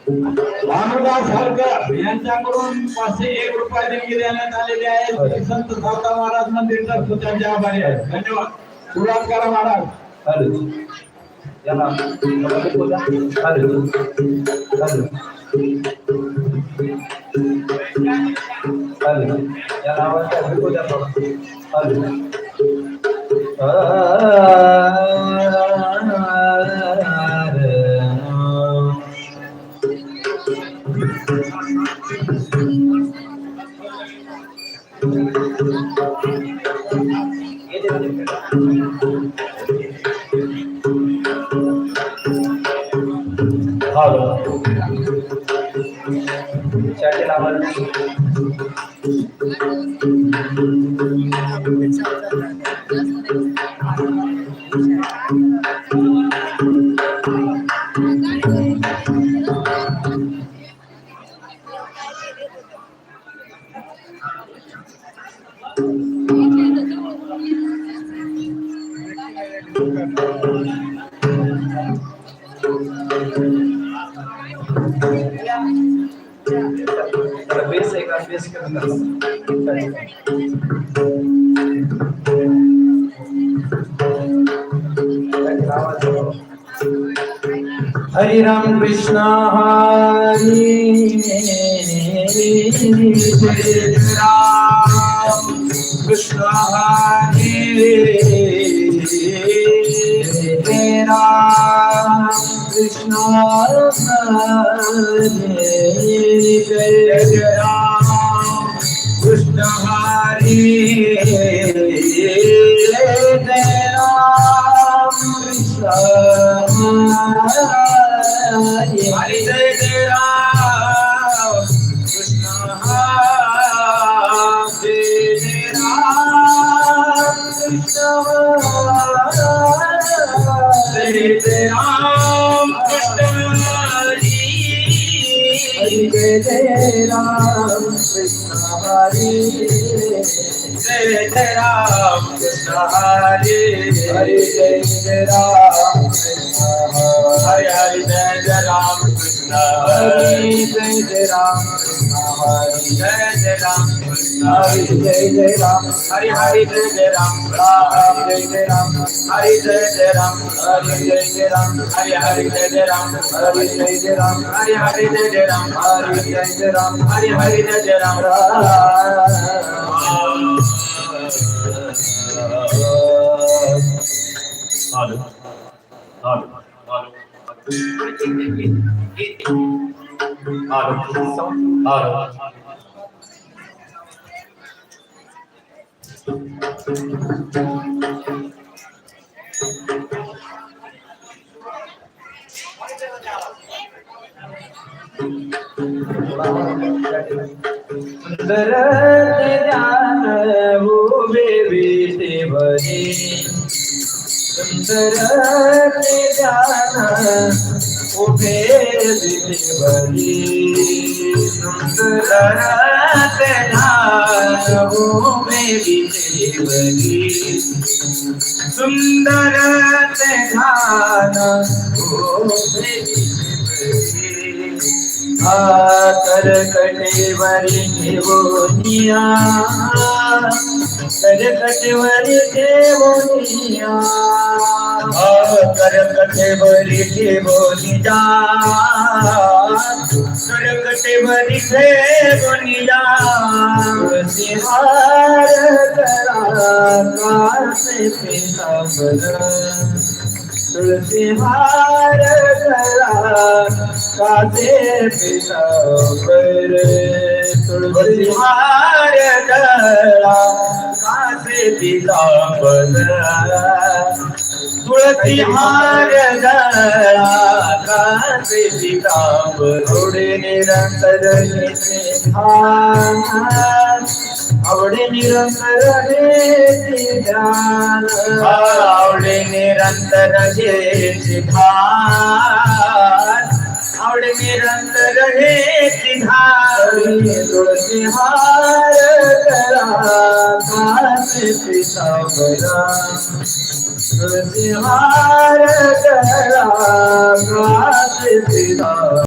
भानुदास हरकर यांच्याकडून 501 रुपये देणगी देण्यात आलेली आहे. संत सावता महाराज मंदिर तर्फे त्यांचे आभारी आहे. धन्यवाद. सुरुवात करा महाराज. याला हरे राम कृष्ण हरे राम कृष्ण हरे राम कृष्ण हरे जय राम कृष्ण हरे जय राम कृष्ण हरे जय जय राम कृष्ण हरे जय राम कृष्ण हरे जय राम कृष्ण हरे जय जय राम कृष्ण हरे जय जय राम कृष्ण हरे हरे जय जय राम कृष्ण हरे हरे जय जय राम कृष्ण हरे जय जय राम कृष्ण हरे जय जय राम कृष्ण हरे जय जय राम हरे हरे जय जय राम राम जय जय राम हरे जय जय राम हरे जय जय राम हरे हरे जय जय राम हरे जय जय राम हरे हरे जय जय राम हरे जय जय राम हरे हरे जय जय राम सुंदर ध्यान उभे विटेवरी सुंदर ध्यान उभे विटेवरी सुंदर ध्यान उभे विटेवरी सुंदर ध्यान उभे कर कटेवरी देवोनिया कर कटेवरी देवोनिया कर कटेवरी देवोनिया कर कटेवरी देवोनिया तुलसीहार करा कासे पितांबर तुलसीहार करा कासे पितांबर तुलसीहार करा कासे पितांबर तुलसीहार करा कासे पितांबर थोडे निरंतर आवडे निरंतर ध्यान आवडे निरंतर आवडे निरंतर तुलसीहार करा कासे पितांबरा तुलसीहार करा कासे पितांबरा